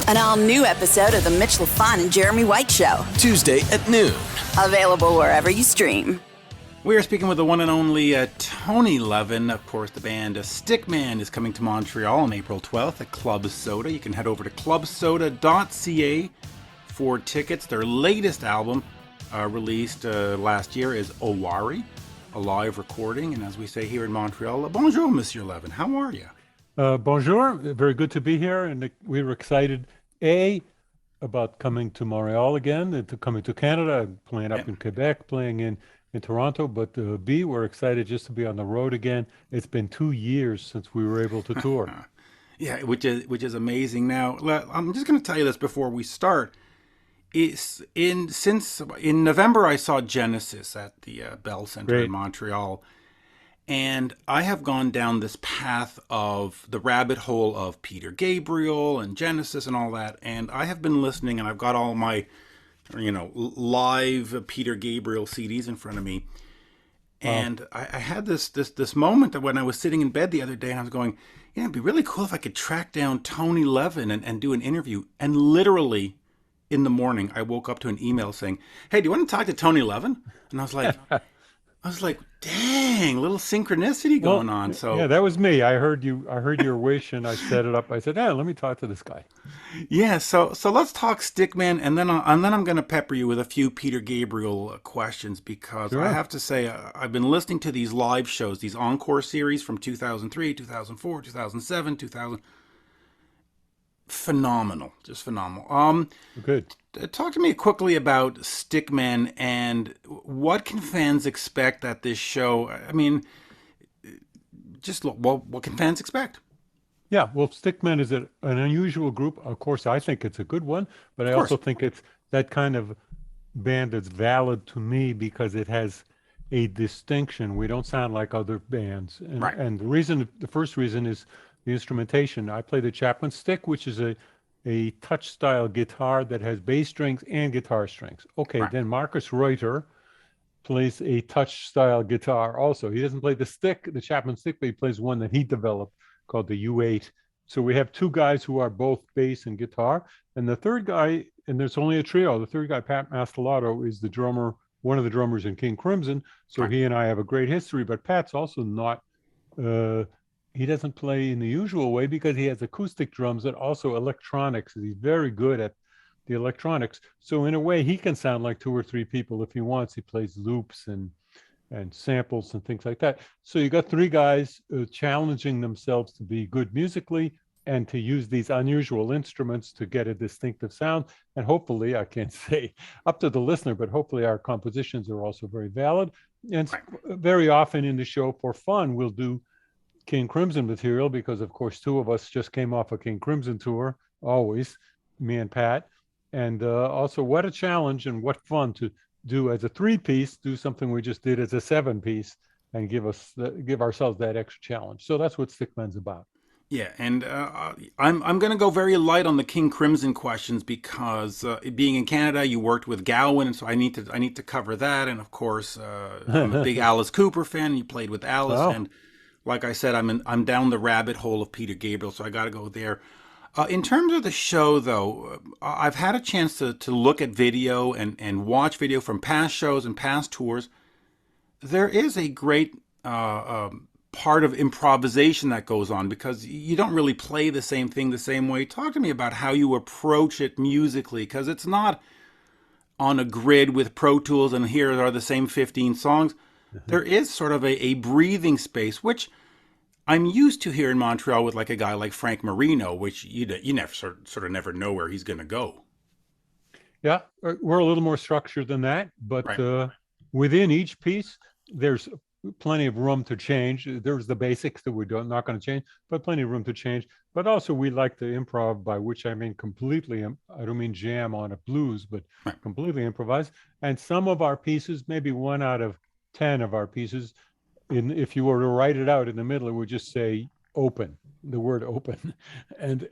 An all-new episode of The Mitch, Lafon, and Jeremy White Show. Tuesday at noon. Available wherever you stream. We are speaking with the one and only Tony Levin. Of course, the band Stickman is coming to Montreal on April 12th at Club Soda. You can head over to clubsoda.ca for tickets. Their latest album, released last year, is Owari, a live recording. And as we say here in Montreal, bonjour, Monsieur Levin. How are you? Bonjour. Very good to be here. And we were excited, about coming to Montreal again, and coming to Canada, playing up in Quebec, playing in Toronto. But B, we're excited just to be on the road again. It's been 2 years since we were able to tour. Yeah, which is amazing. Now, I'm just going to tell you this before we start. In November, I saw Genesis at the Bell Center in Montreal, and I have gone down this path of the rabbit hole of Peter Gabriel and Genesis and all that, and I have been listening, and I've got all my, live Peter Gabriel CDs in front of me, and I had this moment when I was sitting in bed the other day, and I was going, it'd be really cool if I could track down Tony Levin and do an interview, and literally in the morning, I woke up to an email saying, "Hey, do you want to talk to Tony Levin?" And I was like, dang, little synchronicity going on. So yeah, that was me. I heard your wish, and I set it up. I said, let me talk to this guy. Yeah, so let's talk Stickman, and then I'm going to pepper you with a few Peter Gabriel questions, because I have to say I've been listening to these live shows, these encore series from 2003, 2004, 2007, 2000. Phenomenal, just phenomenal. Good. Talk to me quickly about Stickman and what can fans expect at this show? I mean, what can fans expect? Yeah, well, Stickman is an unusual group. Of course, I think it's a good one, but I also think it's that kind of band that's valid to me because it has a distinction. We don't sound like other bands, and the first reason is the instrumentation. I play the Chapman Stick, which is a touch style guitar that has bass strings and guitar strings. Then Marcus Reuter plays a touch style guitar also. He doesn't play the Chapman Stick, but he plays one that he developed called the U8. So we have two guys who are both bass and guitar. And the third guy, and there's only a trio, the third guy, Pat Mastelotto, is the drummer, one of the drummers in King Crimson. So he and I have a great history, but Pat's also not... he doesn't play in the usual way because he has acoustic drums and also electronics. He's very good at the electronics. So in a way, he can sound like two or three people if he wants. He plays loops and samples and things like that. So you got three guys challenging themselves to be good musically and to use these unusual instruments to get a distinctive sound. And hopefully, I can't say up to the listener, but hopefully our compositions are also very valid. And very often in the show, for fun, we'll do King Crimson material because, of course, two of us just came off a King Crimson tour, always, me and Pat. And also, what a challenge and what fun to do as a three-piece, do something we just did as a seven-piece and give ourselves that extra challenge. So that's what Stickman's about. Yeah, and I'm going to go very light on the King Crimson questions because being in Canada, you worked with Gowan, and so I need to cover that. And of course, I'm a big Alice Cooper fan. You played with Alice, and like I said, I'm down the rabbit hole of Peter Gabriel, so I got to go there. In terms of the show, though, I've had a chance to look at video and watch video from past shows and past tours. There is a great part of improvisation that goes on because you don't really play the same thing the same way. Talk to me about how you approach it musically, because it's not on a grid with Pro Tools and here are the same 15 songs. There is sort of a breathing space, which I'm used to here in Montreal with like a guy like Frank Marino, which you never sort of never know where he's going to go. Yeah, we're a little more structured than that, but within each piece, there's plenty of room to change. There's the basics that we're not going to change, but plenty of room to change. But also we like to improv, by which I mean completely, I don't mean jam on a blues, but completely improvise. And some of our pieces, maybe 1 out of 10 of our pieces, if you were to write it out in the middle, it would just say open, the word open, and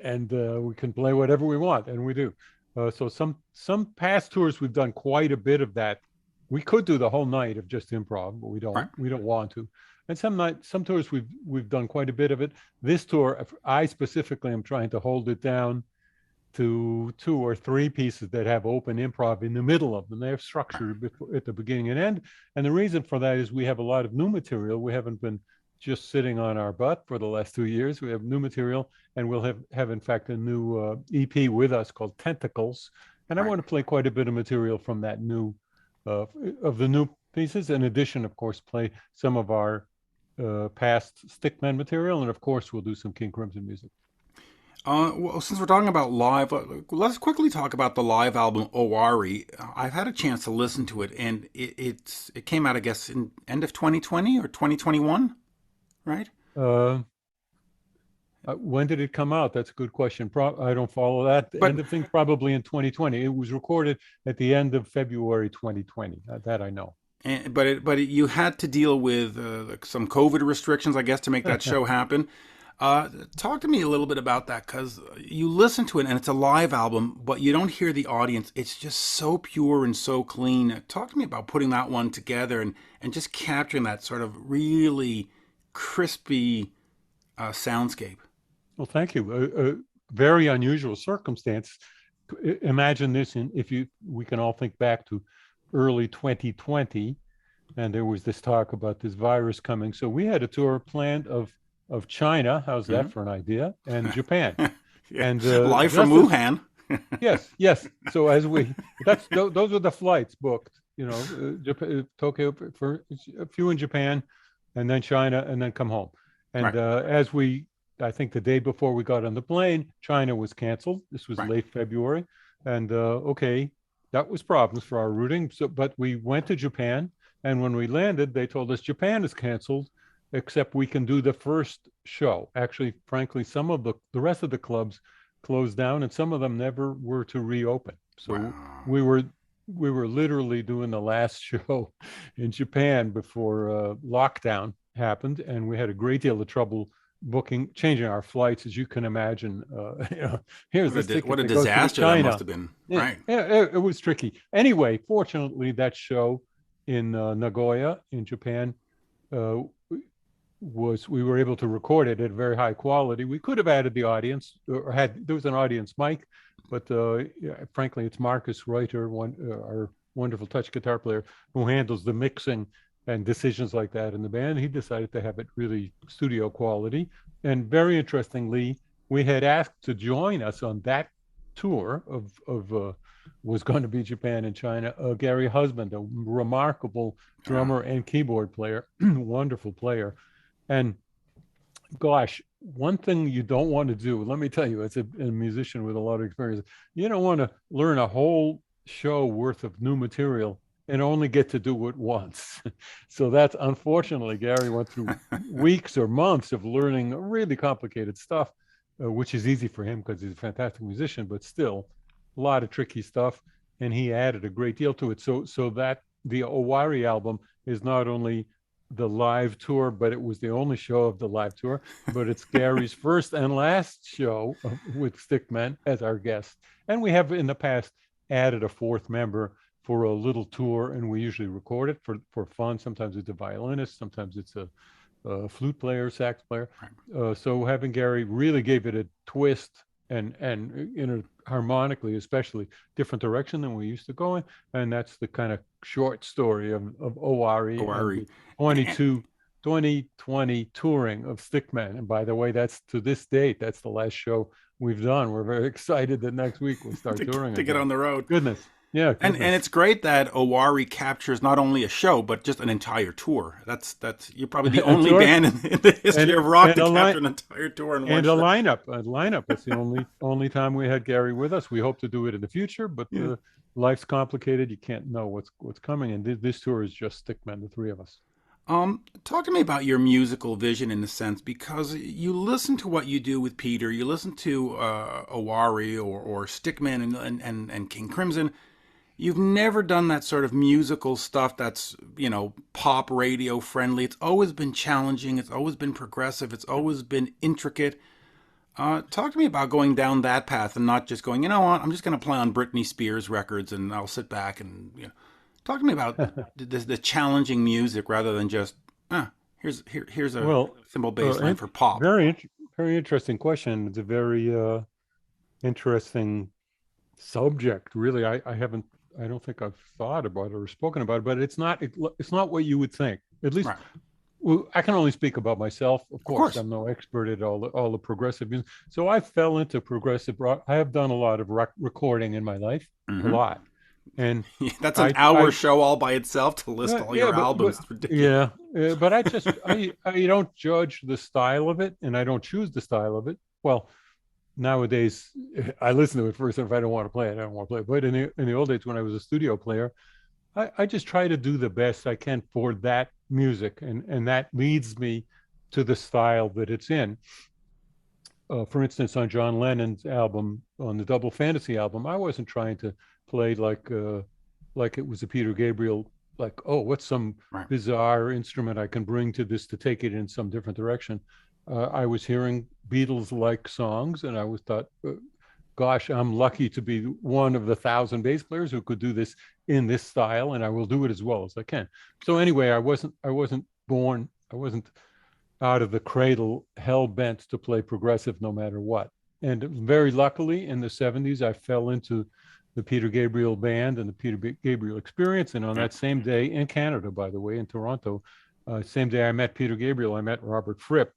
we can play whatever we want, and we do. So some past tours we've done quite a bit of that. We could do the whole night of just improv, but we don't want to. And some tours we've done quite a bit of it. This tour, I specifically am trying to hold it down to 2 or 3 pieces that have open improv in the middle of them. They have structure at the beginning and end. And the reason for that is we have a lot of new material. We haven't been just sitting on our butt for the last 2 years. We have new material, and we'll have in fact, a new EP with us called Tentacles. And I want to play quite a bit of material from that of the new pieces. In addition, of course, play some of our past Stickman material. And of course, we'll do some King Crimson music. Well, since we're talking about live, let's quickly talk about the live album Owari. I've had a chance to listen to it, and it came out, I guess, in end of 2020 or 2021, right? When did it come out? That's a good question. I don't follow that. The end of things, probably in 2020. It was recorded at the end of February 2020. That I know. But you had to deal with some COVID restrictions, I guess, to make that show happen. Talk to me a little bit about that, because you listen to it and it's a live album, but you don't hear the audience. It's just so pure and so clean. Talk to me about putting that one together and just capturing that sort of really crispy soundscape. Well, thank you. A very unusual circumstance. Imagine this, we can all think back to early 2020, and there was this talk about this virus coming. So we had a tour planned of China. How's that for an idea? And Japan. And live from Wuhan. Yes. So those were the flights booked. Japan, Tokyo for a few in Japan, and then China, and then come home. And I think the day before we got on the plane, China was canceled. This was late February, and that was problems for our routing. But we went to Japan, and when we landed, they told us Japan is canceled, except we can do the first show. Actually, frankly, some of the rest of the clubs closed down, and some of them never were to reopen. So we were literally doing the last show in Japan before lockdown happened, and we had a great deal of trouble changing our flights, as you can imagine. What a disaster that must have been. Yeah, it was tricky. Anyway, fortunately, that show in Nagoya in Japan we were able to record it at very high quality. We could have added the audience, there was an audience mic, but frankly, it's Marcus Reuter, our wonderful touch guitar player, who handles the mixing and decisions like that in the band. He decided to have it really studio quality. And very interestingly, we had asked to join us on that tour of was going to be Japan and China, Gary Husband, a remarkable drummer and keyboard player, wonderful player. And gosh, one thing you don't want to do, let me tell you, as a musician with a lot of experience, you don't want to learn a whole show worth of new material and only get to do it once. So that's, unfortunately, Gary went through weeks or months of learning really complicated stuff, which is easy for him because he's a fantastic musician, but still a lot of tricky stuff. And he added a great deal to it. So that the Owari album is not only the live tour, but it was the only show of the live tour, but it's Gary's first and last show with Stickman as our guest. And we have in the past added a fourth member for a little tour, and we usually record it for fun. Sometimes it's a violinist, sometimes it's a flute player, sax player. So having Gary really gave it a twist and in a harmonically, especially different direction than we used to go in. And that's the kind of short story of Owari. 2020 touring of Stickman. And by the way, that's to this date, that's the last show we've done. We're very excited that next week we'll start touring to get on the road. Goodness. Yeah, and it's great that Owari captures not only a show but just an entire tour. That's you're probably the only band in the history of rock to capture an entire tour in one and show. A lineup. It's the only time we had Gary with us. We hope to do it in the future, but life's complicated. You can't know what's coming. And this tour is just Stickman, the three of us. Talk to me about your musical vision in a sense, because you listen to what you do with Peter, you listen to Owari or Stickman and King Crimson. You've never done that sort of musical stuff that's, pop radio friendly. It's always been challenging. It's always been progressive. It's always been intricate. Talk to me about going down that path and not just going, you know what, I'm just going to play on Britney Spears records and I'll sit back and, talk to me about the challenging music rather than just, here's a simple bass line for pop. Very interesting question. It's a very interesting subject. Really, I don't think I've thought about it or spoken about it, but it's not what you would think. At least, Right. well, I can only speak about myself. Of Of course, course. I'm no expert at all the progressive music. So I fell into progressive rock. I have done a lot of recording in my life, a Hmm. lot, and That's an I hour I show all by itself to list all yeah, your albums. It's ridiculous. yeah, but I don't judge the style of it, and I don't choose the style of it. Well, nowadays I listen to it first, and if I don't want to play it, I don't want to play it. But in the old days when I was a studio player, I just try to do the best I can for that music, and that leads me to the style that it's in. For instance, on John Lennon's album, on the Double Fantasy album, I wasn't trying to play like it was a Peter Gabriel, like, oh, what's some Right. bizarre instrument I can bring to this to take it in some different direction. I was hearing Beatles-like songs, and I was thought, gosh, I'm lucky to be one of the 1,000 bass players who could do this in this style, and I will do it as well as I can. So anyway, I wasn't out of the cradle hell bent to play progressive no matter what. And very luckily, in the 70s, I fell into the Peter Gabriel band and the Peter Gabriel experience. And on Yeah. that same day in Canada, by the way, in Toronto, same day I met Peter Gabriel, I met Robert Fripp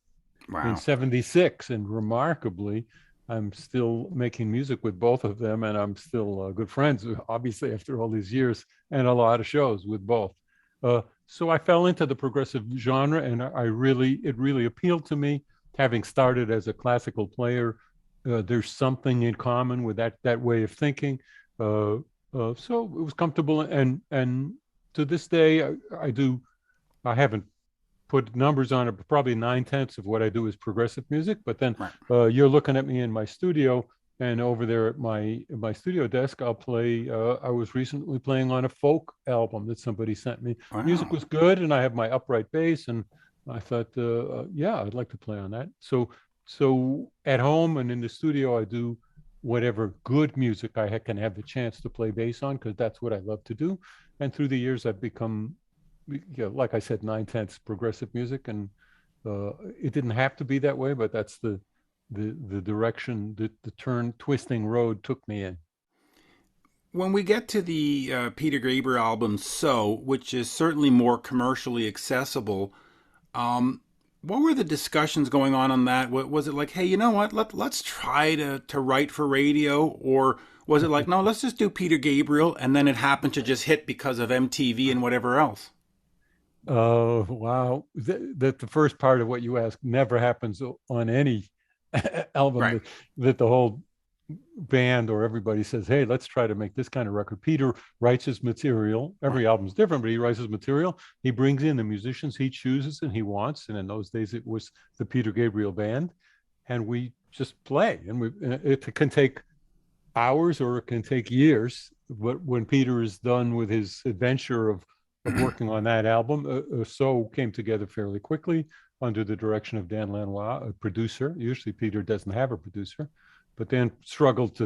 in Wow. 76. And remarkably, I'm still making music with both of them, and I'm still good friends, obviously, after all these years, and a lot of shows with both. So I fell into the progressive genre, and it really appealed to me. Having started as a classical player, there's something in common with that way of thinking. Uh, so it was comfortable, and to this day, I do. I haven't put numbers on it, but probably 9/10 of what I do is progressive music. But then Right. you're looking at me in my studio, and over there at my studio desk, I'll play. I was recently playing on a folk album that somebody sent me. Music Wow. was good, and I have my upright bass, and I thought, yeah, I'd like to play on that. So at home and in the studio, I do whatever good music I can have the chance to play bass on, because that's what I love to do. And through the years, I've become, like I said, 9/10 progressive music, and it didn't have to be that way, but that's the direction that the twisting road took me in. When we get to the Peter Gabriel album, So, which is certainly more commercially accessible, what were the discussions going on that? What, was it like, hey, you know what? Let's try to write for radio, or was it like, no, let's just do Peter Gabriel, and then it happened to just hit because of MTV and whatever else? Oh, wow. That the first part of what you asked never happens on any album, Right. that the whole band or everybody says, hey, let's try to make this kind of record. Peter writes his material. Right. Every album's different, but he writes his material. He brings in the musicians he chooses and he wants. And in those days, it was the Peter Gabriel band. And we just play. And it can take hours or it can take years. But when Peter is done with his adventure of working on that album, So came together fairly quickly under the direction of Dan Lanois, a producer. Usually Peter doesn't have a producer, but Dan struggled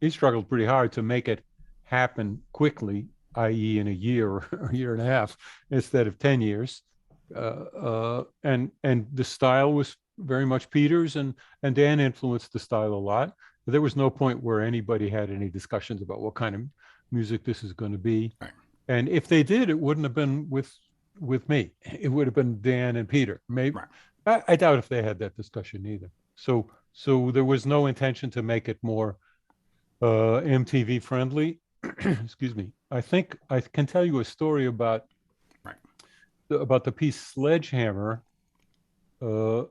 he struggled pretty hard to make it happen quickly, i.e. in a year or a year and a half instead of 10 years. And the style was very much Peter's, and Dan influenced the style a lot. But there was no point where anybody had any discussions about what kind of music this is going to be. Right. And if they did, it wouldn't have been with me. It would have been Dan and Peter. Maybe Right. I doubt if they had that discussion either. So there was no intention to make it more MTV friendly. Excuse me. I think I can tell you a story about Right. the piece Sledgehammer. Uh,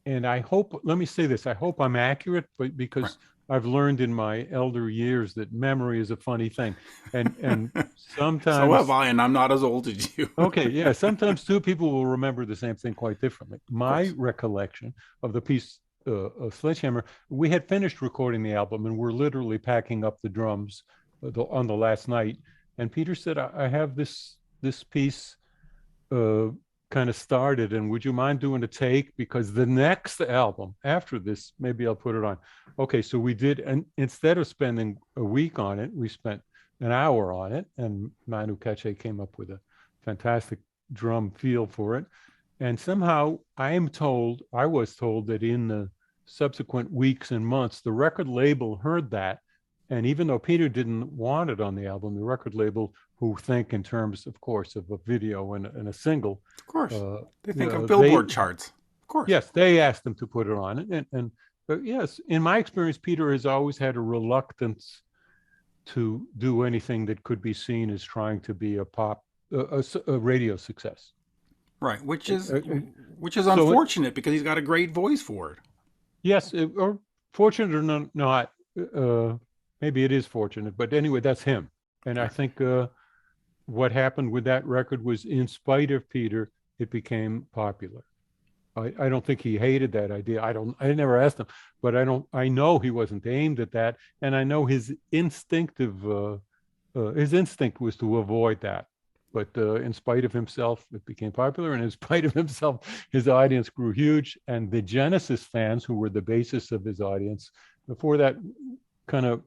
and I hope, let me say this, I hope I'm accurate, but because Right. I've learned in my elder years that memory is a funny thing. And So have sometimes, I, and I'm not as old as you. okay, yeah, sometimes two people will remember the same thing quite differently. Of My course. recollection of the piece of Sledgehammer, we had finished recording the album and we're literally packing up the drums on the last night. And Peter said, I have this piece uh, kind of started, and would you mind doing a take, because the next album after this, maybe I'll put it on. Okay, so we did, and instead of spending a week on it, we spent an hour on it, and Manu Katché came up with a fantastic drum feel for it. And somehow I was told that in the subsequent weeks and months, the record label heard that. And even though Peter didn't want it on the album, the record label, who think in terms, of course, of a video and a single. Of course. They think of Billboard charts. Of course. Yes, they asked him to put it on. But yes, in my experience, Peter has always had a reluctance to do anything that could be seen as trying to be a radio success. Right, which is unfortunate because he's got a great voice for it. Yes, or fortunate or not, maybe it is fortunate, but anyway, that's him. And I think what happened with that record was, in spite of Peter, it became popular. I don't think he hated that idea. I never asked him, but I know he wasn't aimed at that. And I know his instinct was to avoid that. But in spite of himself, it became popular. And in spite of himself, his audience grew huge. And the Genesis fans, who were the basis of his audience, before that kind of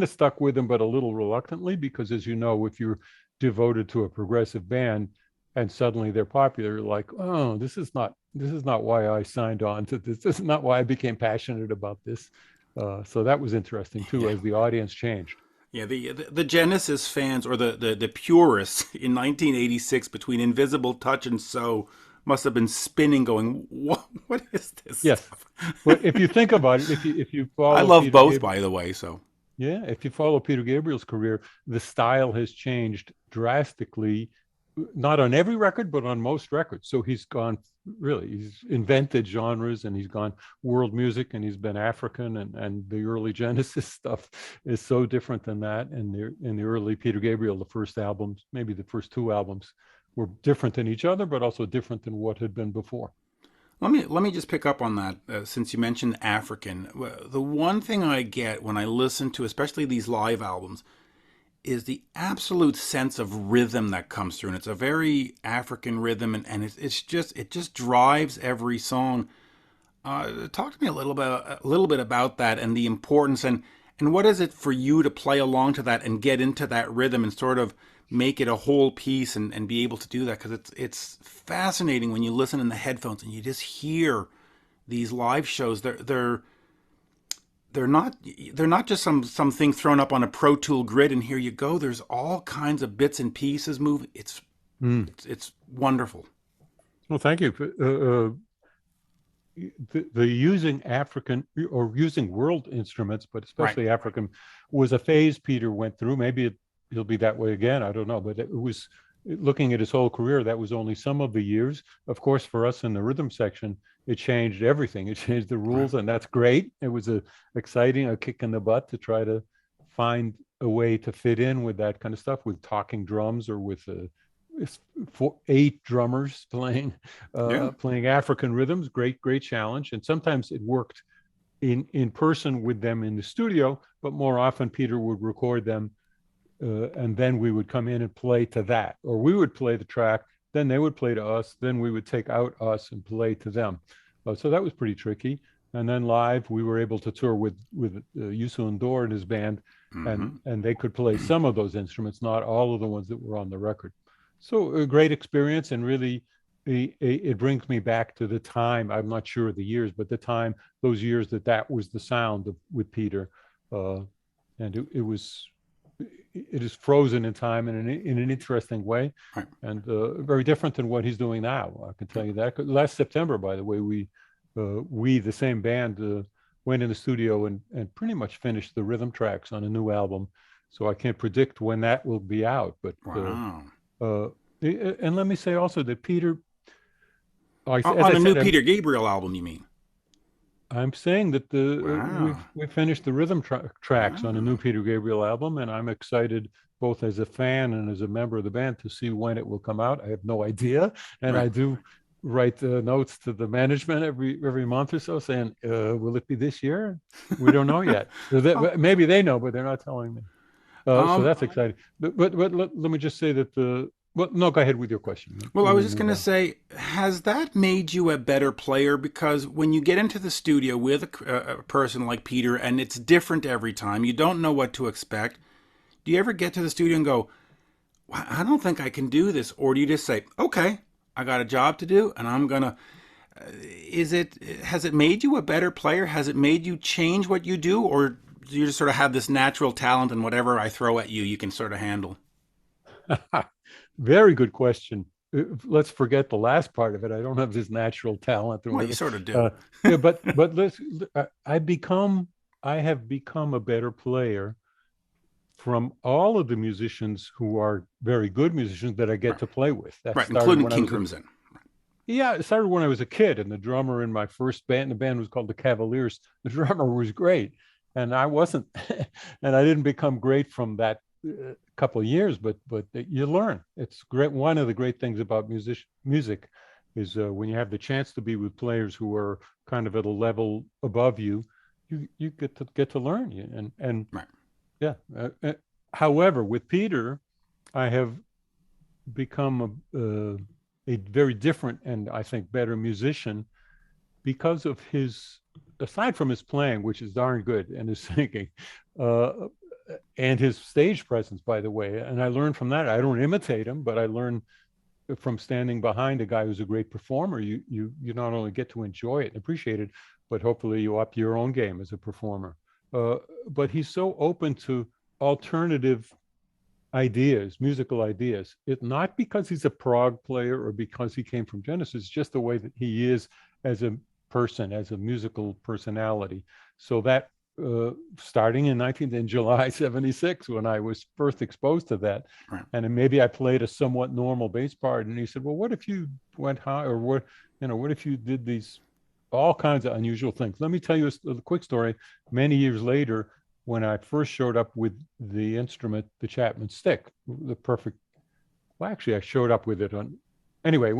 stuck with him, but a little reluctantly, because as you know, if you're devoted to a progressive band and suddenly they're popular, you're like, oh, this is not why I signed on to this. This is not why I became passionate about this. So that was interesting too, as the audience changed. Yeah, the Genesis fans, or the purists in 1986, between Invisible Touch and So, must have been spinning, going, what is this? Yes, stuff? But if you think about it, if you follow, I love Peter both, Gabriel, by the way. So yeah, if you follow Peter Gabriel's career, the style has changed drastically. Not on every record, but on most records. So he's invented genres, and he's gone world music, and he's been African, and the early Genesis stuff is so different than that. And in the early Peter Gabriel, the first albums, maybe the first two albums, were different than each other, but also different than what had been before. Let me just pick up on that, since you mentioned African. The one thing I get when I listen to, especially these live albums, is the absolute sense of rhythm that comes through, and it's a very African rhythm, and it just drives every song. Talk to me a little bit about that, and the importance, and what is it for you to play along to that and get into that rhythm and sort of make it a whole piece, and be able to do that, because it's fascinating when you listen in the headphones and you just hear these live shows. They're not just something thrown up on a Pro Tool grid and here you go. There's all kinds of bits and pieces moving. It's wonderful. Well, thank you. The using African or using world instruments, but especially right. African, was a phase Peter went through. Maybe he'll be that way again. I don't know. But it was, looking at his whole career, that was only some of the years. Of course, for us in the rhythm section, it changed everything. It changed the rules, and that's great. It was a kick in the butt to try to find a way to fit in with that kind of stuff, with talking drums or with 8 drummers playing African rhythms. Great challenge. And sometimes it worked in person with them in the studio, but more often Peter would record them, and then we would come in and play to that, or we would play the track, then they would play to us, then we would take out us and play to them. So that was pretty tricky. And then live, we were able to tour with Youssou N'Dour and his band, and they could play some of those instruments, not all of the ones that were on the record. So a great experience, and really it brings me back to the time, I'm not sure of the years, but the time, those years that was the sound with Peter. And it is frozen in time in an interesting way, right. And very different than what he's doing now. I can tell you that. Last September, by the way, we the same band, went in the studio and pretty much finished the rhythm tracks on a new album. So I can't predict when that will be out. But wow. And let me say also that Peter, on a new Peter Gabriel album, you mean? I'm saying that we finished the rhythm tracks on a new Peter Gabriel album, and I'm excited both as a fan and as a member of the band to see when it will come out. I have no idea, and right. I do write notes to the management every month or so saying, "Will it be this year? We don't know yet." Maybe they know, but they're not telling me. So that's exciting. But let me just say that well, no, go ahead with your question. Well, I was just going to say, has that made you a better player? Because when you get into the studio with a person like Peter, and it's different every time, you don't know what to expect. Do you ever get to the studio and go, I don't think I can do this? Or do you just say, okay, I got a job to do, and I'm going to... has it made you a better player? Has it made you change what you do, or do you just sort of have this natural talent and whatever I throw at you, you can sort of handle? Very good question. Let's forget the last part of it. I don't have this natural talent or Well, you whatever. sort of do. Yeah, but let's. I have become a better player from all of the musicians who are very good musicians that I get to play with. That Right, started including when I King was Crimson. yeah, it started when I was a kid, and the drummer in my first band, the band was called the Cavaliers. The drummer was great, and I wasn't, and I didn't become great from that couple of years. But you learn. It's great. One of the great things about music is when you have the chance to be with players who are kind of at a level above you, you get to learn. And Right. yeah. However, with Peter, I have become a very different and I think better musician because of his, aside from his playing, which is darn good, and his singing, uh, and his stage presence, by the way. And I learned from that. I don't imitate him, but I learn from standing behind a guy who's a great performer. You not only get to enjoy it and appreciate it, but hopefully you up your own game as a performer. But he's so open to alternative ideas, musical ideas. It's not because he's a prog player or because he came from Genesis, just the way that he is as a person, as a musical personality. So that starting in July 76, when I was first exposed to that, Right. and then maybe I played a somewhat normal bass part, and he said, well, what if you went high, or what if you did these all kinds of unusual things? Let me tell you a quick story. Many years later, when I first showed up with the instrument, the Chapman Stick, the perfect, well, actually, I showed up with it on, anyway,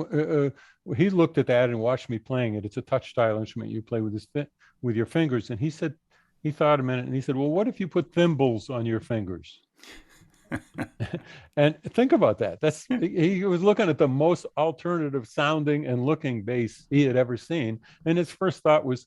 he looked at that and watched me playing it. It's a touch style instrument you play with your fingers. And he said, he thought a minute and he said, well, what if you put thimbles on your fingers? And think about that. He was looking at the most alternative sounding and looking bass he had ever seen. And his first thought was,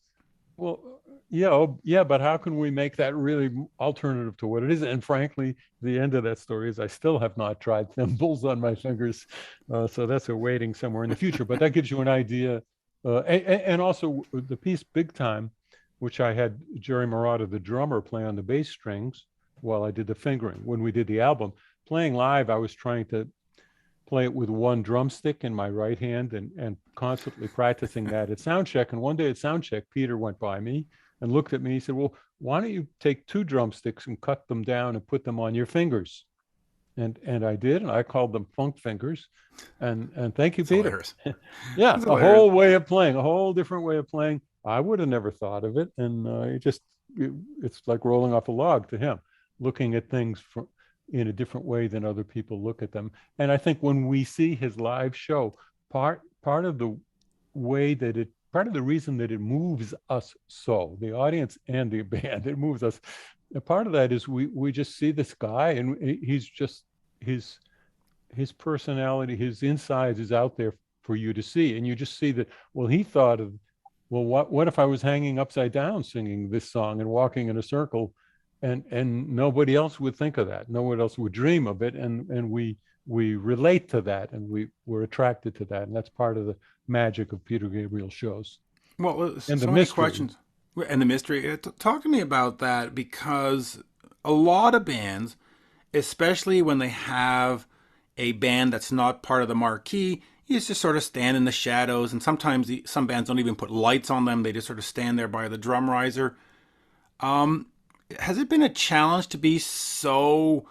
well, yeah, but how can we make that really alternative to what it is? And frankly, the end of that story is I still have not tried thimbles on my fingers. So that's awaiting somewhere in the future. But that gives you an idea. And also the piece Big Time, which I had Jerry Marotta, the drummer, play on the bass strings while I did the fingering. When we did the album, playing live, I was trying to play it with one drumstick in my right hand and constantly practicing that at sound check. And one day at sound check, Peter went by me and looked at me. He said, well, why don't you take two drumsticks and cut them down and put them on your fingers? And I did, and I called them funk fingers. And thank you, Peter. Yeah, a whole way of playing, a whole different way of playing. I would have never thought of it. And it's like rolling off a log to him, looking at things in a different way than other people look at them. And I think when we see his live show, part of the way that part of the reason that it moves us so, the audience and the band, it moves us. A part of that is we just see this guy, and he's just his personality, his insides is out there for you to see, and you just see that. Well, he thought of, well, what if I was hanging upside down singing this song and walking in a circle, and nobody else would think of that, no one else would dream of it, and we relate to that, and we're attracted to that, and that's part of the magic of Peter Gabriel shows. Well, and so the many mystery. questions. And the mystery. Talk to me about that, because a lot of bands, especially when they have a band that's not part of the marquee, you just sort of stand in the shadows. And sometimes some bands don't even put lights on them. They just sort of stand there by the drum riser. Has it been a challenge to be so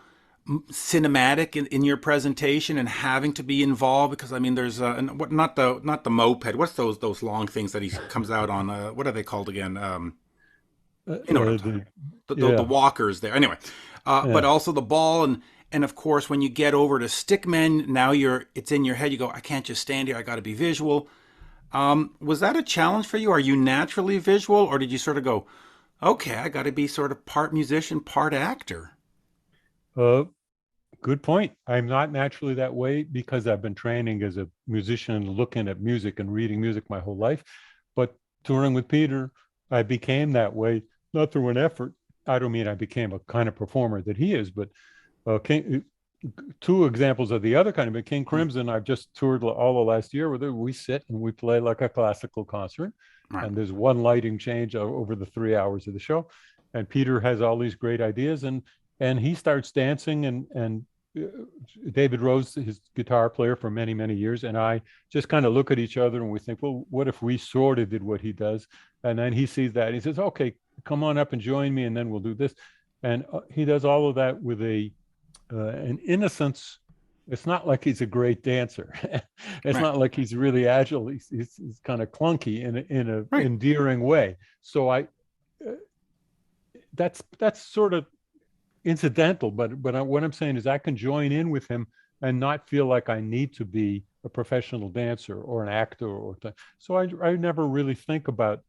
cinematic in your presentation and having to be involved? Because I mean, there's not the moped. What's those long things that he comes out on? What are they called again? You know what I'm talking about. The walkers there. Anyway, but also the ball and of course when you get over to Stickman, now it's in your head. You go, I can't just stand here. I got to be visual. Was that a challenge for you? Are you naturally visual, or did you sort of go, okay, I got to be sort of part musician, part actor? Good point. I'm not naturally that way because I've been training as a musician, looking at music and reading music my whole life. But touring with Peter, I became that way, not through an effort. I don't mean I became a kind of performer that he is, but two examples of the other kind of, but King Crimson, I've just toured all the last year where we sit and we play like a classical concert. Right. And there's one lighting change over the 3 hours of the show. And Peter has all these great ideas, and he starts dancing, and David Rose, his guitar player for many, many years, and I just kind of look at each other and we think, well, what if we sort of did what he does? And then he sees that, and he says, okay, come on up and join me, and then we'll do this. And he does all of that with an innocence. It's not like he's a great dancer. It's Right. not like he's really agile. He's kind of clunky in a Right. endearing way. So that's sort of incidental. But what I'm saying is I can join in with him and not feel like I need to be a professional dancer or an actor so I never really think about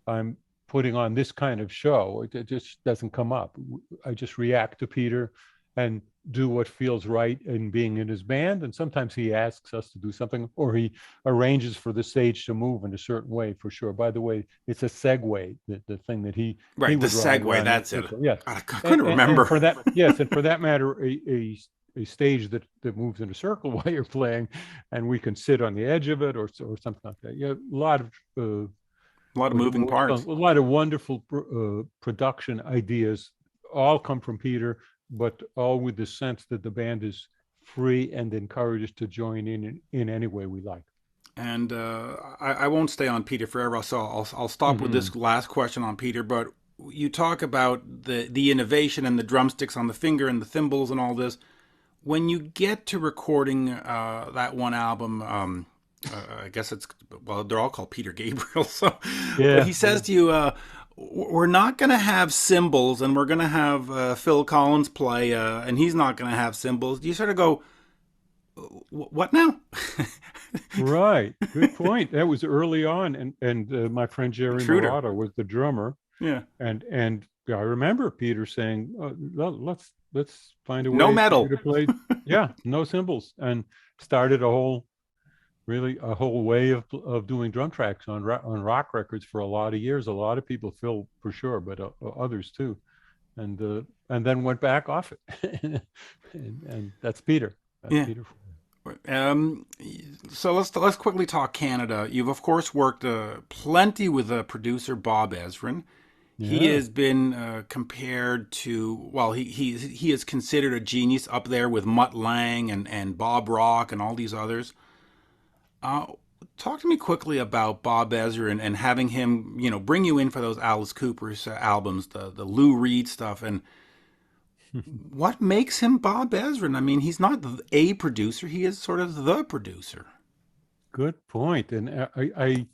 I'm putting on this kind of show. It just doesn't come up. I just react to Peter and do what feels right in being in his band. And sometimes he asks us to do something, or he arranges for the stage to move in a certain way, for sure. By the way, it's a segue, the thing that he Right, he the would ride segue, around. that's it. Yes. I couldn't remember. And for that, yes, and for that matter, a stage that moves in a circle while you're playing, and we can sit on the edge of it or something like that. Yeah, a lot of moving parts. a lot of wonderful production ideas all come from Peter, but all with the sense that the band is free and encouraged to join in any way we like. And I won't stay on Peter forever, so I'll stop with this last question on Peter. But you talk about the innovation and the drumsticks on the finger and the cymbals and all this. When you get to recording that one album, I guess they're all called Peter Gabriel. So, Yeah. But he says to you, we're not going to have cymbals, and we're going to have Phil Collins play, and he's not going to have cymbals. You sort of go, what now? Right. Good point. That was early on, and my friend Jerry Intruder. Murata was the drummer, Yeah. and I remember Peter saying, let's find a way No metal. to play. Yeah, no cymbals, and started a whole way of doing drum tracks on rock records for a lot of years. A lot of people, Phil for sure, but others too, and then went back off it, and that's Peter. That's Yeah. Peter. So let's quickly talk Canada. You've of course worked plenty with producer Bob Ezrin. He Yeah. has been compared to, well, he is considered a genius up there with Mutt Lange and Bob Rock and all these others. Talk to me quickly about Bob Ezrin and having him, bring you in for those Alice Cooper's albums, the Lou Reed stuff, and what makes him Bob Ezrin? I mean, he's not a producer; he is sort of the producer. Good point. And I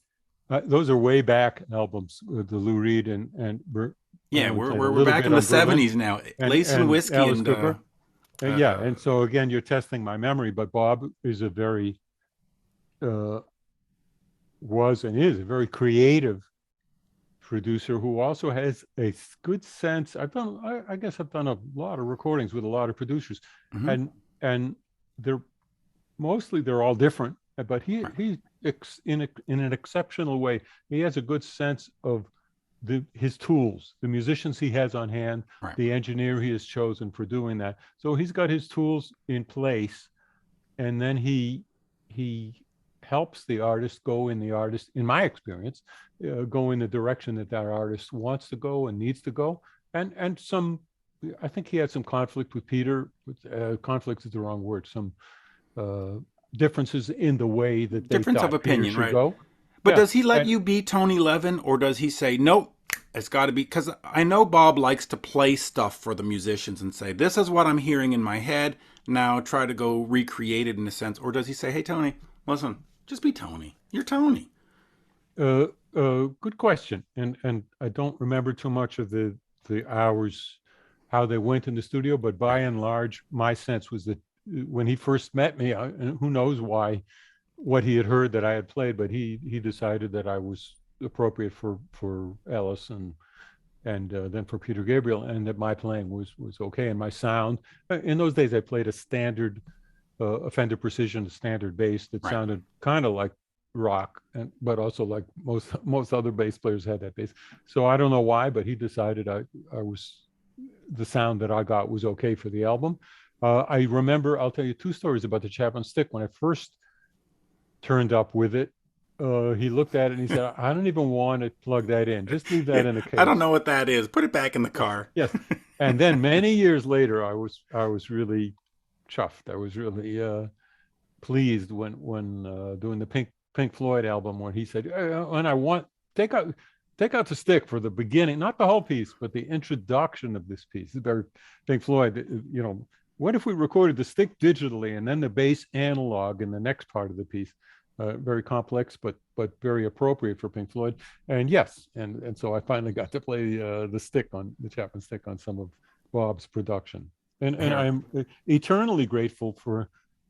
those are way back albums, the Lou Reed and Yeah, I would say a we're little back bit in the on Berlin '70s now. Lace and and Whiskey Alice and Cooper. Yeah, and so again, you're testing my memory, but Bob is a very was and is a very creative producer who also has a good sense. I guess I've done a lot of recordings with a lot of producers, and they're all different, but he's in an exceptional way. He has a good sense of his tools, the musicians he has on hand, Right. the engineer he has chosen for doing that. So he's got his tools in place, and then he helps the artist in my experience, go in the direction that artist wants to go and needs to go. And I think he had some conflict with Peter. Conflict is the wrong word. Some differences in the way that they Difference thought of opinion, Peter should right? go. But Yeah, does he let and- you be Tony Levin, or does he say, nope, it's got to be? Because I know Bob likes to play stuff for the musicians and say, this is what I'm hearing in my head. Now try to go recreate it in a sense. Or does he say, hey, Tony, listen, just be Tony. You're Tony. Good question. And I don't remember too much of the hours, how they went in the studio, but by and large, my sense was that when he first met me, and who knows why, what he had heard that I had played, but he decided that I was appropriate for Ellis and then for Peter Gabriel, and that my playing was okay, and my sound. In those days, I played a standard a Fender Precision, a standard bass that Right. sounded kind of like rock, but also like most other bass players had that bass. So I don't know why, but he decided I was the sound that I got was okay for the album. I remember, I'll tell you two stories about the Chapman Stick. When I first turned up with it, he looked at it and he said, I don't even want to plug that in. Just leave that in a I don't case. know what that is. Put it back in the Yes, car. yes. And then many years later, I was really chuffed. I was really pleased when doing the Pink Floyd album, when he said, "And I want take out take out the stick for the beginning, not the whole piece, but the introduction of this piece." Very Pink Floyd, what if we recorded the stick digitally and then the bass analog in the next part of the piece? Very complex, but very appropriate for Pink Floyd. And yes, and so I finally got to play the Chapman Stick on some of Bob's production, and I'm eternally grateful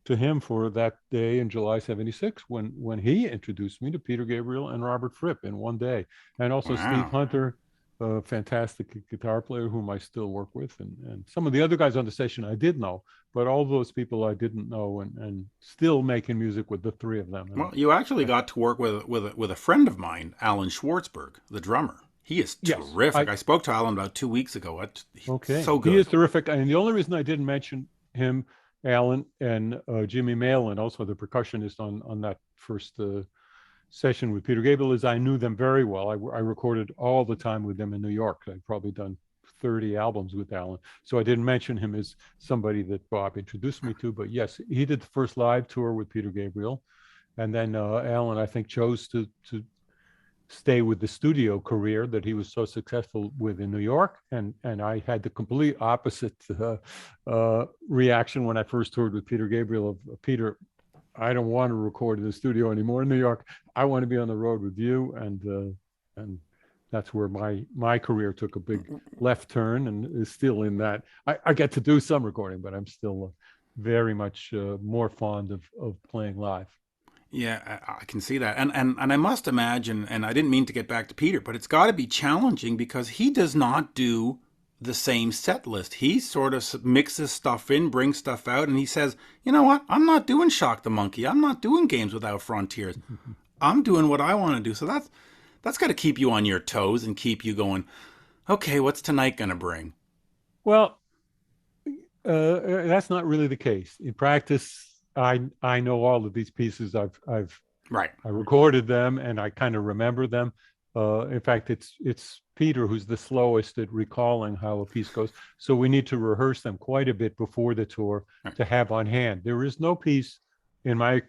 to him for that day in July '76 when he introduced me to Peter Gabriel and Robert Fripp in one day, and also Steve Wow. Hunter, a fantastic guitar player whom I still work with, and some of the other guys on the session I did know, but all those people I didn't know, and still making music with the three of them. Well, you actually got to work with a friend of mine, Alan Schwartzberg, the drummer. He is Yes, terrific. I spoke to Alan about 2 weeks ago. He's okay. so He is good. terrific. And the only reason I didn't mention him, Alan, and Jimmy Malin, also the percussionist on that first session with Peter Gabriel, is I knew them very well. I recorded all the time with them in New York. I'd probably done 30 albums with Alan. So I didn't mention him as somebody that Bob introduced me to. But yes, he did the first live tour with Peter Gabriel. And then Alan, I think, chose to stay with the studio career that he was so successful with in New York, and I had the complete opposite reaction when I first toured with Peter Gabriel of Peter, I don't want to record in the studio anymore in New York. I want to be on the road with you, and that's where my career took a big left turn, and is still in that. I get to do some recording, but I'm still very much more fond of playing live. Yeah, I can see that. And I must imagine, and I didn't mean to get back to Peter, but it's got to be challenging because he does not do the same set list. He sort of mixes stuff in, brings stuff out, and he says, you know what? I'm not doing Shock the Monkey. I'm not doing Games Without Frontiers. I'm doing what I want to do. So that's got to keep you on your toes and keep you going, okay, what's tonight going to bring? Well, that's not really the case. In practice, I know all of these pieces. Right. I recorded them and I kind of remember them. In fact, it's Peter who's the slowest at recalling how a piece goes. So we need to rehearse them quite a bit before the tour to have on hand. There is no piece in my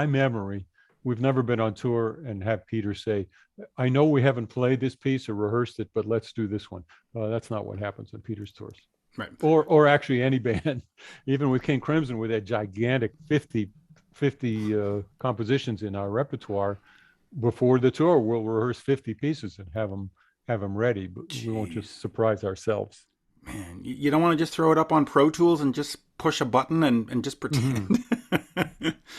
memory. We've never been on tour and have Peter say, I know we haven't played this piece or rehearsed it, but let's do this one. That's not what happens on Peter's tours. Right. Or actually any band, even with King Crimson, with that gigantic 50 compositions in our repertoire, before the tour, we'll rehearse 50 pieces and have them ready, but we won't just surprise ourselves. Man, you don't want to just throw it up on Pro Tools and just push a button and just pretend.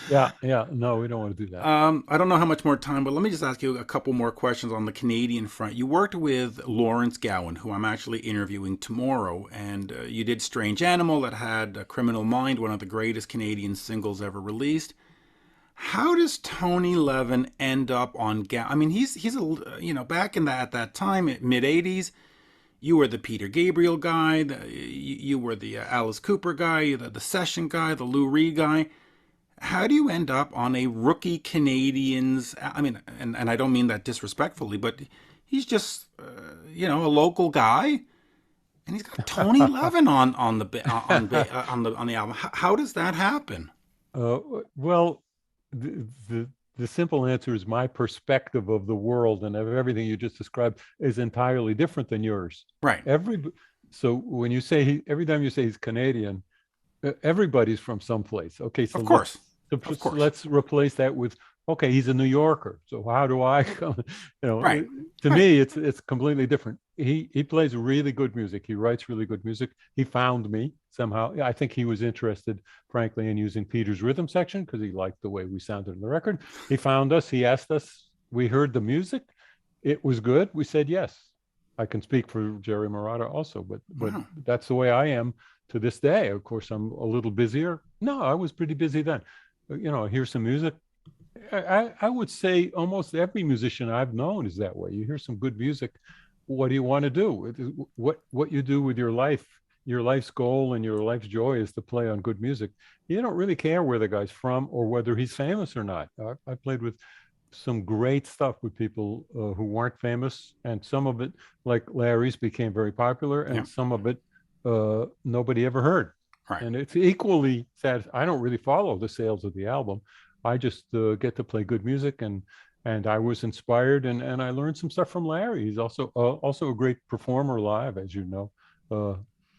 Yeah. No, we don't want to do that. I don't know how much more time, but let me just ask you a couple more questions on the Canadian front. You worked with Lawrence Gowan, who I'm actually interviewing tomorrow, and you did Strange Animal that had a Criminal Mind, one of the greatest Canadian singles ever released. How does Tony Levin end up on Gowan? I mean, he's back in at that time, mid '80s. You were the Peter Gabriel guy. You were the Alice Cooper guy, the session guy, the Lou Reed guy. How do you end up on a rookie Canadians? I mean, and I don't mean that disrespectfully, but he's just a local guy, and he's got Tony Levin on the album. How does that happen? Well, the simple answer is my perspective of the world and of everything you just described is entirely different than yours. Right. So when you say every time you say he's Canadian, everybody's from someplace. Okay, so of course. Let's replace that with, okay, he's a New Yorker. So how do I come? Right. To me, it's completely different. He plays really good music. He writes really good music. He found me somehow. I think he was interested, frankly, in using Peter's rhythm section because he liked the way we sounded on the record. He found us. He asked us. We heard the music. It was good. We said yes. I can speak for Jerry Marotta also, but Wow. That's the way I am to this day. Of course, I'm a little busier. No, I was pretty busy then. Hear some music. I would say almost every musician I've known is that way. You hear some good music. What do you want to do? What you do with your life, your life's goal and your life's joy is to play on good music, you don't really care where the guy's from or whether he's famous or not. I played with some great stuff with people who weren't famous, and some of it, like Larry's, became very popular, and some of it nobody ever heard. Right. And it's equally sad. I don't really follow the sales of the album. I just get to play good music, and I was inspired, and I learned some stuff from Larry. He's also a great performer live, as you know.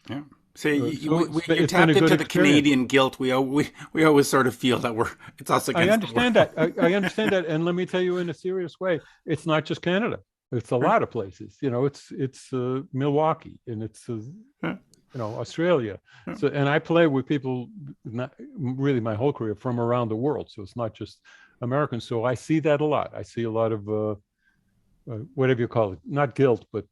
Yeah. See, so you tapped into the Canadian guilt. We always sort of feel that it's us against. I understand that. I understand that, and let me tell you, in a serious way, it's not just Canada. It's a lot of places. You know, it's Milwaukee, and it's Australia. So, and I play with people, not really my whole career, from around the world. So it's not just Americans. So I see that a lot. I see a lot of whatever you call it, not guilt, but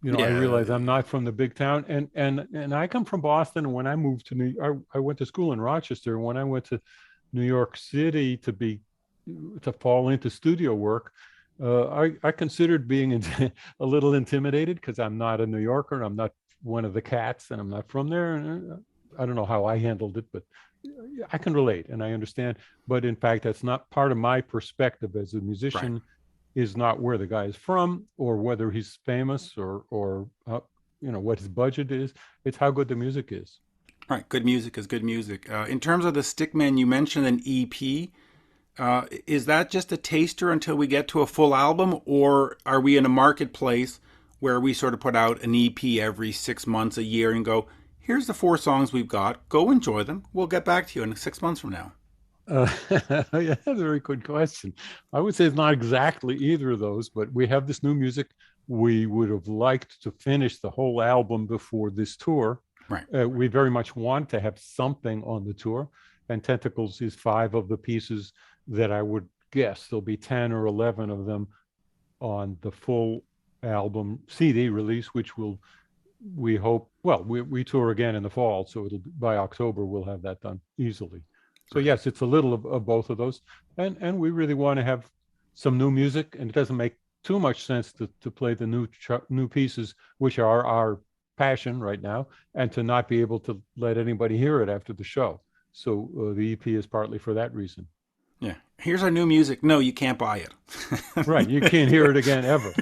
I realize I'm not from the big town, and I come from Boston. And when I moved to I went to school in Rochester. And when I went to New York City to fall into studio work, I considered being a little intimidated because I'm not a New Yorker. I'm not one of the cats, and I'm not from there. And I don't know how I handled it, but I can relate and I understand. But in fact, that's not part of my perspective as a musician. Right. Is not where the guy is from or whether he's famous or what his budget is. It's how good the music is. Right. Good music is good music. In terms of the Stickman, you mentioned an EP. Is that just a taster until we get to a full album, or are we in a marketplace where we sort of put out an EP every 6 months, a year, and go, here's the 4 songs we've got. Go enjoy them. We'll get back to you in 6 months from now. Yeah, that's a very good question. I would say it's not exactly either of those, but we have this new music. We would have liked to finish the whole album before this tour. Right. We very much want to have something on the tour, and Tentacles is 5 of the pieces that I would guess there'll be 10 or 11 of them on the full album CD release, which we hope, we tour again in the fall, so by October we'll have that done easily. So yes, it's a little of both of those, and we really want to have some new music, and it doesn't make too much sense to play the new pieces, which are our passion right now, and to not be able to let anybody hear it after the show. So the EP is partly for that reason. Yeah, here's our new music. No, you can't buy it. Right, you can't hear it again ever.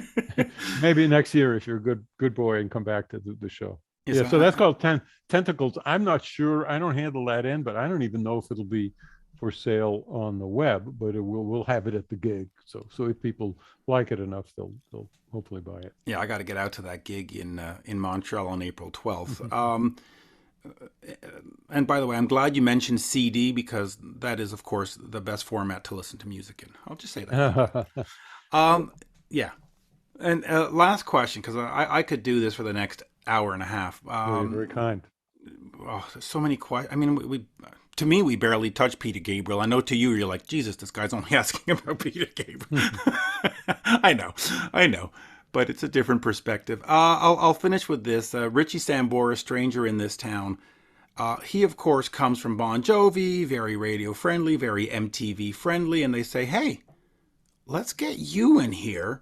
Maybe next year if you're a good boy and come back to the show. Yeah, so that's called Tentacles. I'm not sure. I don't handle that end, but I don't even know if it'll be for sale on the web. But we'll have it at the gig. So if people like it enough, they'll hopefully buy it. Yeah, I got to get out to that gig in Montreal on April 12th. And by the way, I'm glad you mentioned CD because that is, of course, the best format to listen to music in. I'll just say that. Yeah. And last question, because I could do this for the next hour and a half. Very, very kind. Oh, there's so many questions. I mean, to me, we barely touched Peter Gabriel. I know to you, you're like, Jesus, this guy's only asking about Peter Gabriel. I know, but it's a different perspective. I'll finish with this. Richie Sambora, Stranger in This Town. He, of course, comes from Bon Jovi, very radio friendly, very MTV friendly, and they say, hey, let's get you in here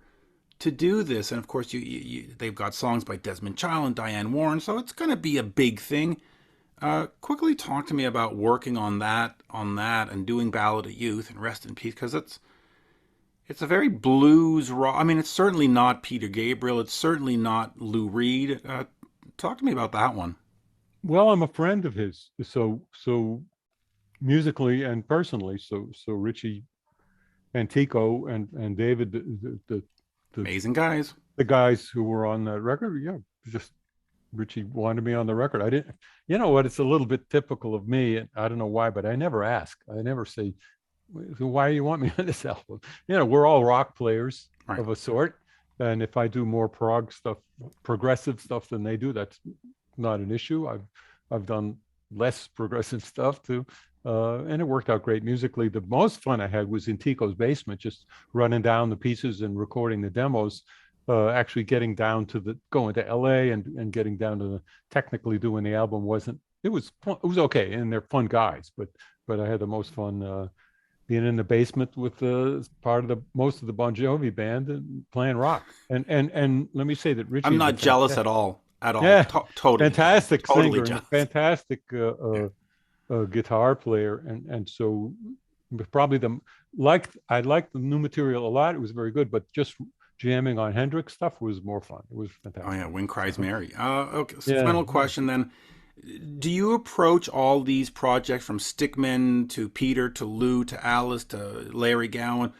to do this. And of course, they've got songs by Desmond Child and Diane Warren, so it's going to be a big thing. Quickly talk to me about working on that, and doing Ballad of Youth and Rest in Peace, because it's a very blues rock. I mean, it's certainly not Peter Gabriel. It's certainly not Lou Reed. Talk to me about that one. Well, I'm a friend of his, so musically and personally. So Richie and Tico and David, the amazing guys. The guys who were on that record, just Richie wanted me on the record. I didn't, you know what? It's a little bit typical of me. I don't know why, but I never ask. I never say, why do you want me on this album? We're all rock players of a sort. And if I do more prog stuff, progressive stuff than they do, that's not an issue. I've done less progressive stuff too. And it worked out great musically. The most fun I had was in Tico's basement, just running down the pieces and recording the demos. Actually getting down to going to LA and getting down to technically doing the album it was okay, and they're fun guys, but I had the most fun being in the basement with most of the Bon Jovi band and playing rock. And let me say that Richie, I'm not jealous at all. at all. Yeah, Totally. fantastic Totally singer, and jealous. fantastic guitar player, and so probably I liked the new material a lot. It was very good, but just jamming on Hendrix stuff was more fun. It was Oh yeah, fantastic. Wind Cries So, Mary. Okay, so yeah, final question then. Do you approach all these projects from Stickman to Peter to Lou to Alice to Larry Gowan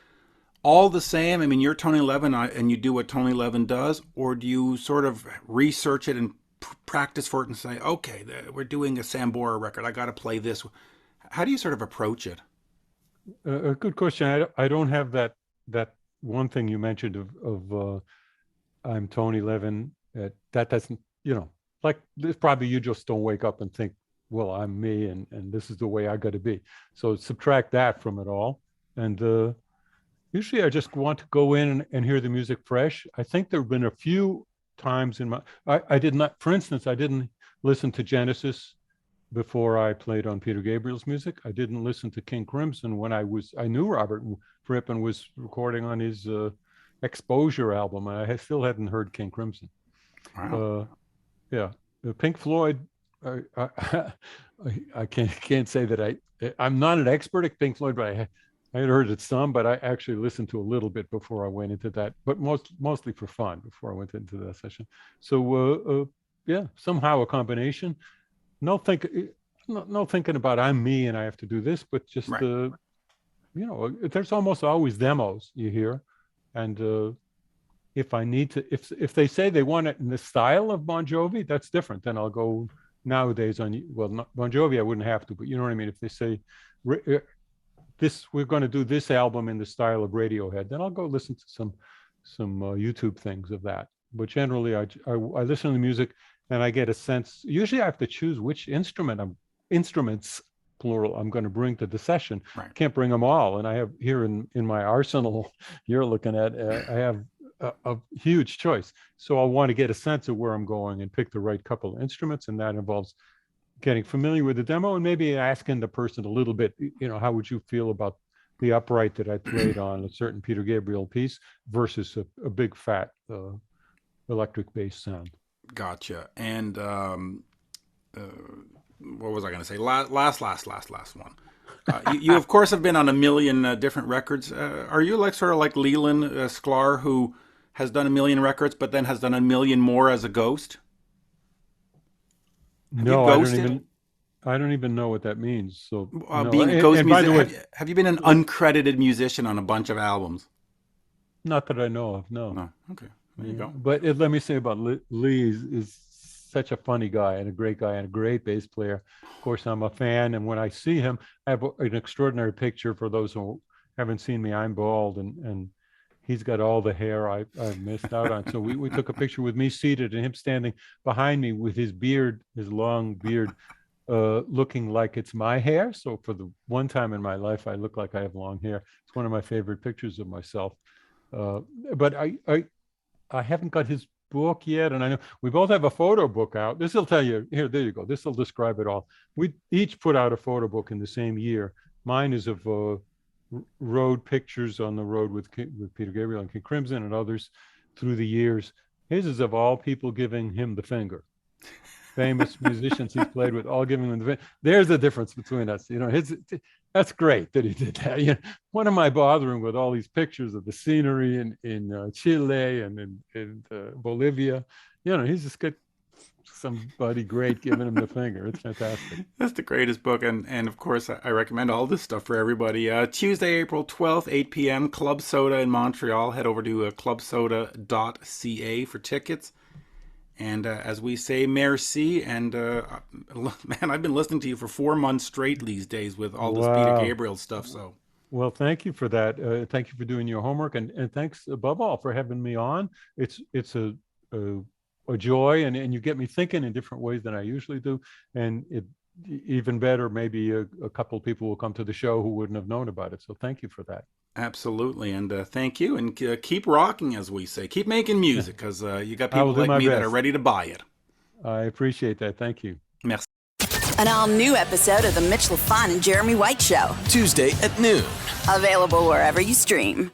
all the same? I mean, you're Tony Levin and you do what Tony Levin does, or do you sort of research it and practice for it and say, okay, we're doing a Sambora record. I got to play this. How do you sort of approach it? a good question. I don't have that one thing you mentioned of I'm Tony Levin. That doesn't, like this, probably you just don't wake up and think, well, I'm me, and this is the way I got to be. So subtract that from it all. And usually I just want to go in and hear the music fresh. I think there have been a few times I did not, for instance, I didn't listen to Genesis before I played on Peter Gabriel's music. I didn't listen to King Crimson when I knew Robert Fripp and was recording on his Exposure album. I still hadn't heard King Crimson. Wow. Yeah, Pink Floyd. I can't say that I'm not an expert at Pink Floyd, but I had heard it some, but I actually listened to a little bit before I went into that, but mostly for fun before I went into that session. So yeah, somehow a combination. No thinking about I'm me and I have to do this, but just Right. there's almost always demos you hear, and if I need to, if they say they want it in the style of Bon Jovi, that's different. Then I'll go nowadays on, well, not Bon Jovi, I wouldn't have to, but you know what I mean. If they say we're going to do this album in the style of Radiohead, then I'll go listen to some YouTube things of that. But generally, I listen to the music and I get a sense. Usually, I have to choose which instruments plural I'm going to bring to the session. Right. Can't bring them all, and I have here in my arsenal you're looking at. I have a huge choice, so I'll want to get a sense of where I'm going and pick the right couple of instruments, and that involves getting familiar with the demo and maybe asking the person a little bit, how would you feel about the upright that I played on a certain Peter Gabriel piece versus a big fat electric bass sound. Gotcha. And what was I going to say? Last one. You of course have been on a million different records. Are you like sort of like Leland Sklar, who has done a million records, but then has done a million more as a ghost? No, I don't even know what that means. So no. Being a ghost musician, have you been an uncredited musician on a bunch of albums? Not that I know of. No. No. Okay. There you go. But let me say about Lee is such a funny guy and a great guy and a great bass player. Of course, I'm a fan, and when I see him, I have an extraordinary picture. For those who haven't seen me, I'm bald, and he's got all the hair I've missed out on. So we took a picture with me seated and him standing behind me with his beard, his long beard, looking like it's my hair. So for the one time in my life, I look like I have long hair. It's one of my favorite pictures of myself. But I haven't got his book yet, and I know we both have a photo book out. This will tell you, there you go. This will describe it all. We each put out a photo book in the same year. Mine is of road pictures on the road with Peter Gabriel and King Crimson and others through the years. His is of all people giving him the finger. Famous musicians he's played with, all giving him the finger. There's a difference between us. That's great that he did that. What am I bothering with all these pictures of the scenery in Chile and in Bolivia? He's just got somebody great giving him the finger. It's fantastic. That's the greatest book, and of course I recommend all this stuff for everybody. Tuesday, April 12th, 8 p.m., Club Soda in Montreal. Head over to clubsoda.ca for tickets. And as we say, merci. And man, I've been listening to you for 4 months straight these days with all this Peter Gabriel stuff. So, well, thank you for that. Thank you for doing your homework, and thanks above all for having me on. It's a joy, and you get me thinking in different ways than I usually do. And it even better, maybe a couple of people will come to the show who wouldn't have known about it. So thank you for that. Absolutely, and thank you, and keep rocking, as we say. Keep making music, because you got people like me that are ready to buy it. I appreciate that. Thank you. Merci. An all-new episode of The Mitch Lafon and Jeremy White Show. Tuesday at noon. Available wherever you stream.